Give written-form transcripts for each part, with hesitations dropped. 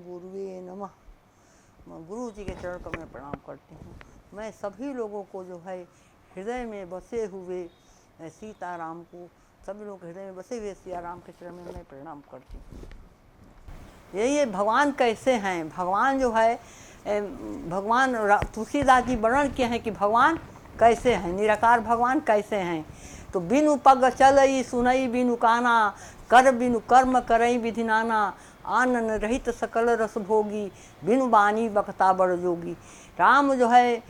गुरुवे नमः। मैं गुरु जी के चरण को मैं प्रणाम करती हूँ। मैं सभी लोगों को जो है हृदय में बसे हुए सीताराम को, सभी लोग हृदय में बसे हुए सिया राम के चरण में मैं प्रणाम करती हूँ। ये भगवान कैसे हैं? भगवान जो है भगवान तुलसीदास जी वर्णन किए हैं कि भगवान कैसे हैं, निराकार भगवान कैसे हैं। तो बिनु पग चलई सुनई बिनु काना, कर बिनु कर्म करई विधि नाना, आनन रहित सकल रस भोगी, बिनु बानी बकता बड़ जोगी। राम जो है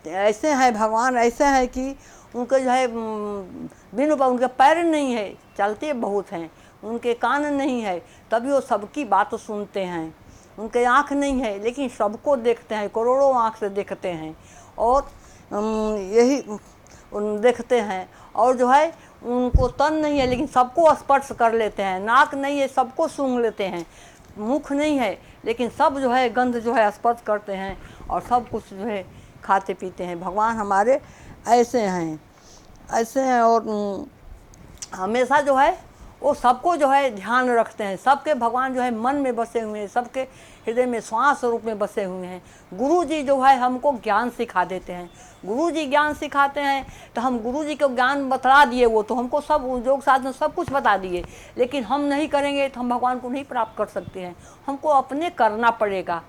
ऐसे हैं, भगवान ऐसे हैं कि उनके जो है बिनु पग, उनके पैर नहीं है, चलते बहुत हैं, उनके कान नहीं है तभी वो सबकी बात सुनते हैं, उनके आँख नहीं है लेकिन सबको देखते हैं, करोड़ों आँख से देखते हैं और यही देखते हैं। और जो है उनको तन नहीं है लेकिन सबको स्पर्श कर लेते हैं, नाक नहीं है सबको सूंघ लेते हैं, मुख नहीं है लेकिन सब जो है गंध जो है स्पर्श करते हैं और सब कुछ जो है खाते पीते हैं। भगवान हमारे ऐसे हैं, ऐसे हैं और हमेशा जो है वो सबको जो है ध्यान रखते हैं। सबके भगवान जो है मन में बसे हुए हैं, सबके हृदय में श्वास रूप में बसे हुए हैं। गुरु जी जो है हमको ज्ञान सिखा देते हैं, गुरु जी ज्ञान सिखाते हैं तो हम गुरु जी को ज्ञान बतला दिए, वो तो हमको सब योग साधन सब कुछ बता दिए, लेकिन हम नहीं करेंगे तो हम भगवान को नहीं प्राप्त कर सकते हैं। हमको अपने करना पड़ेगा,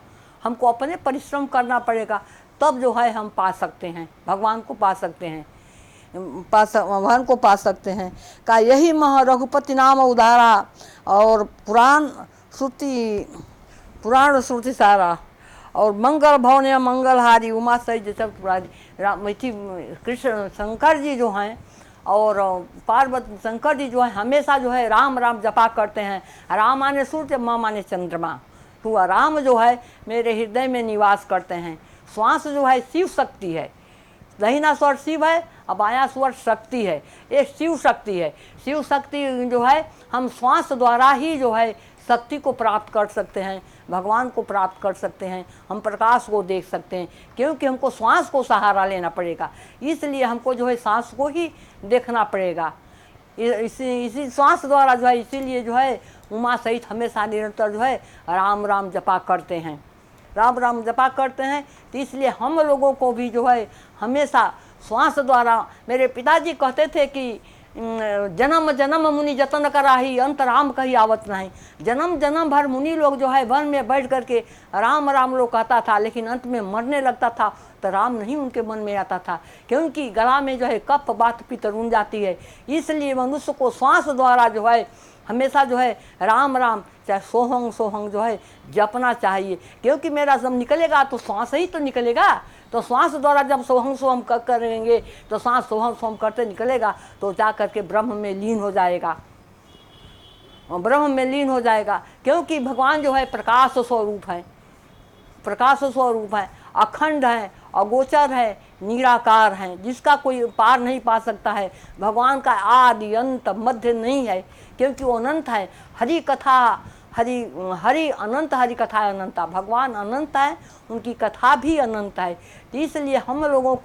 हमको अपने परिश्रम करना पड़ेगा, तब जो है हम पा सकते हैं, भगवान को पा सकते हैं, भगवान को पा सकते हैं। का यही मह रघुपति नाम उदारा और पुराण श्रुति सारा, और मंगल भवन या मंगलहारी उमा सहित सब पुरारी। कृष्ण शंकर जी जो हैं और पार्वती शंकर जी जो है हमेशा जो है राम राम जपा करते हैं। राम माने सूर्य, माँ माने चंद्रमा, तो राम जो है मेरे हृदय में निवास करते हैं। श्वास जो है शिव शक्ति है, दहिना स्वर शिव है और बायां स्वर शक्ति है, ये शिव शक्ति है। शिव शक्ति जो है हम श्वास द्वारा ही जो है शक्ति को प्राप्त कर सकते हैं, भगवान को प्राप्त कर सकते हैं, हम प्रकाश को देख सकते हैं, क्योंकि हमको श्वास को सहारा लेना पड़ेगा, इसलिए हमको जो है सांस को ही देखना पड़ेगा। इसी श्वास द्वारा जो है, इसीलिए जो है उमा सहित हमेशा निरंतर जो है राम राम जपा करते हैं, राम राम जपा करते हैं। तो इसलिए हम लोगों को भी जो है हमेशा श्वास द्वारा, मेरे पिताजी कहते थे कि जन्म जन्म मुनि जतन कराही, अंत राम कही आवत नहीं। जन्म जन्म भर मुनि लोग जो है वन में बैठ करके राम राम लोग कहता था, लेकिन अंत में मरने लगता था तो राम नहीं उनके मन में आता था, क्योंकि गला में जो है कफ बात पित्त रुन जाती है। इसलिए मनुष्य को श्वास द्वारा जो है हमेशा जो है राम राम चाहे सोहंग सोहंग जो है जपना चाहिए, क्योंकि मेरा जब निकलेगा तो श्वास ही तो निकलेगा, तो श्वास द्वारा जब सोहंग सोहम करेंगे तो सांस सोहंग सोहम करते निकलेगा तो जा करके ब्रह्म में लीन हो जाएगा, ब्रह्म में लीन हो जाएगा। क्योंकि भगवान जो है प्रकाश स्वरूप है, प्रकाश स्वरूप है, अखंड है, अगोचर है, निराकार है, जिसका कोई पार नहीं पा सकता है। भगवान का आदि अंत मध्य नहीं है, क्योंकि वो अनंत है। हरि कथा हरि अनंत, हरि कथा अनंता, भगवान अनंत है, उनकी कथा भी अनंत है। तो इसलिए हम लोगों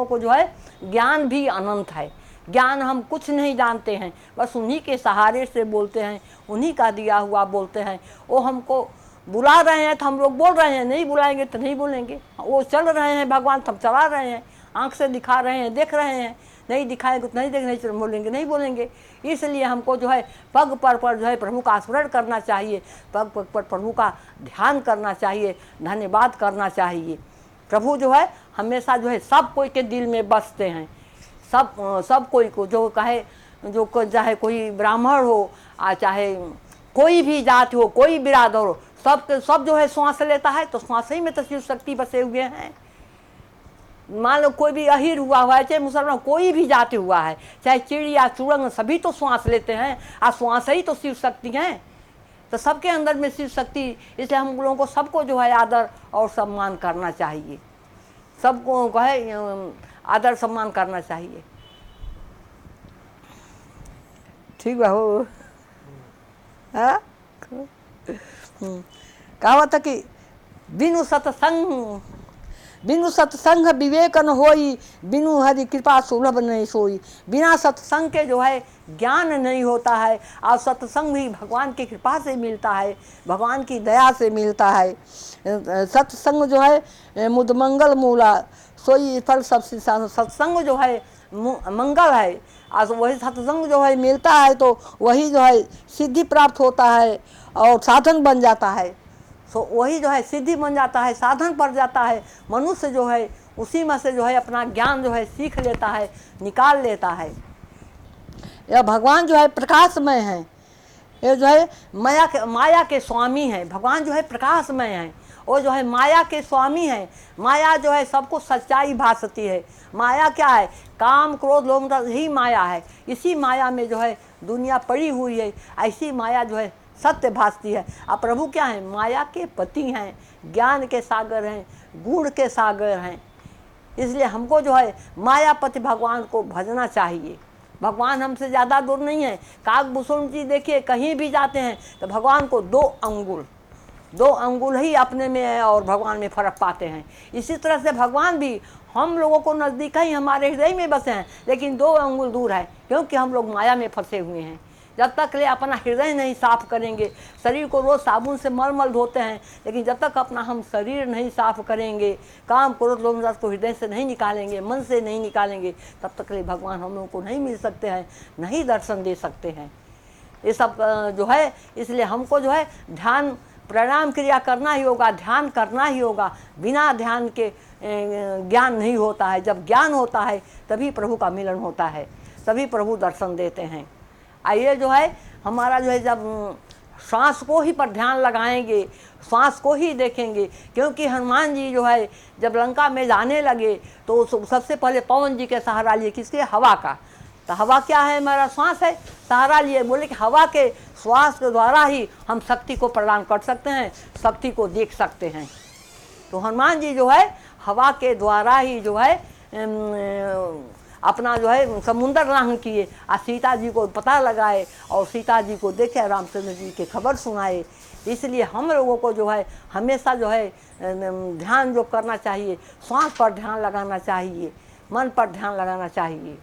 को जो है ज्ञान भी अनंत है। ज्ञान हम कुछ नहीं जानते हैं, बस उन्हीं के सहारे से बोलते हैं, उन्हीं का दिया हुआ बोलते हैं। वो हमको बुला रहे हैं तो हम लोग बोल रहे हैं, नहीं बुलाएंगे तो नहीं बोलेंगे। वो चल रहे हैं भगवान तो हम चला रहे हैं, आँख से दिखा रहे हैं, देख रहे हैं, नहीं दिखाएंगे तो नहीं नहीं बोलेंगे, नहीं बोलेंगे। इसलिए हमको जो है पग पर जो है प्रभु का स्मरण करना चाहिए, पग पग पर प्रभु का ध्यान करना चाहिए, धन्यवाद करना चाहिए। प्रभु जो है हमेशा जो है सब कोई के दिल में बसते हैं, सब कोई को, जो कहे जो चाहे कोई ब्राह्मण हो चाहे कोई भी जाति हो, कोई बिरादर हो, सब जो है श्वास लेता है तो श्वास ही में तो शिव शक्ति बसे हुए हैं। मान लो कोई भी अहीर हुआ है, चाहे मुसलमान, कोई भी जाति हुआ है, चाहे चिड़िया चुरंग, सभी तो श्वास लेते हैं, और श्वास ही तो शिव शक्ति हैं। तो सबके अंदर में शिव शक्ति, इसलिए हम लोगों को सबको जो है आदर और सम्मान करना चाहिए, सबको जो है आदर सम्मान करना चाहिए। ठीक बा हो। कहा था कि बिनु सत्संग बिनु सत्संग विवेक न होई, बिनु हरि कृपा सुलभ नहीं सोई। बिना सत्संग के जो है ज्ञान नहीं होता है, और सत्संग भी भगवान की कृपा से मिलता है, भगवान की दया से मिलता है। सत्संग जो है मुद मंगल मूला, सोई फल सबसे सत्संग जो है मंगल है, और वही सत्संग जो है मिलता है तो वही जो है सिद्धि प्राप्त होता है और साधन बन जाता है। तो वही जो है सिद्धि बन जाता है, साधन पड़ जाता है। मनुष्य जो है उसी में से जो है अपना ज्ञान जो है सीख लेता है, निकाल लेता है। यह भगवान जो है प्रकाशमय है, ये जो है माया के स्वामी हैं। भगवान जो है प्रकाशमय हैं, वो जो है माया के स्वामी हैं। माया जो है सबको सच्चाई भासती है। माया क्या है? काम क्रोध लोभ ही माया है। इसी माया में जो है दुनिया पड़ी हुई है, ऐसी माया जो है सत्य भासती है। अब प्रभु क्या है? माया के पति हैं, ज्ञान के सागर हैं, गुण के सागर हैं। इसलिए हमको जो है मायापति भगवान को भजना चाहिए। भगवान हमसे ज़्यादा दूर नहीं है। काकभूषण जी देखिए, कहीं भी जाते हैं तो भगवान को 2 अंगुल ही अपने में है और भगवान में फ़र्क पाते हैं। इसी तरह से भगवान भी हम लोगों को नज़दीक ही हमारे हृदय में बसे हैं, लेकिन 2 अंगुल दूर है, क्योंकि हम लोग माया में फंसे हुए हैं। जब तक ले अपना हृदय नहीं साफ़ करेंगे, शरीर को रोज़ साबुन से मल धोते हैं, लेकिन जब तक अपना हम शरीर नहीं साफ़ करेंगे, काम क्रोध लोभ मोह को हृदय से नहीं निकालेंगे, मन से नहीं निकालेंगे, तब तक ले भगवान हम लोगों को नहीं मिल सकते हैं, नहीं दर्शन दे सकते हैं। ये सब जो है, इसलिए हमको जो है ध्यान प्रणाम क्रिया करना ही होगा, ध्यान करना ही होगा। बिना ध्यान के ज्ञान नहीं होता है। जब ज्ञान होता है तभी प्रभु का मिलन होता है, तभी प्रभु दर्शन देते हैं। आइए जो है हमारा जो है, जब श्वास को ही पर ध्यान लगाएंगे, श्वास को ही देखेंगे, क्योंकि हनुमान जी जो है जब लंका में जाने लगे तो सबसे पहले पवन जी के सहारा लिए, किसके? हवा का। तो हवा क्या है? हमारा श्वास है, सहारा लिए। बोले कि हवा के श्वास के द्वारा ही हम शक्ति को प्रदान कर सकते हैं, शक्ति को देख सकते हैं। तो हनुमान जी जो है हवा के द्वारा ही जो है अपना जो है समुंदर लांघ किए, और सीता जी को पता लगाए, और सीता जी को देखे, रामचंद्र जी की खबर सुनाए। इसलिए हम लोगों को जो है हमेशा जो है ध्यान जो करना चाहिए, श्वास पर ध्यान लगाना चाहिए, मन पर ध्यान लगाना चाहिए।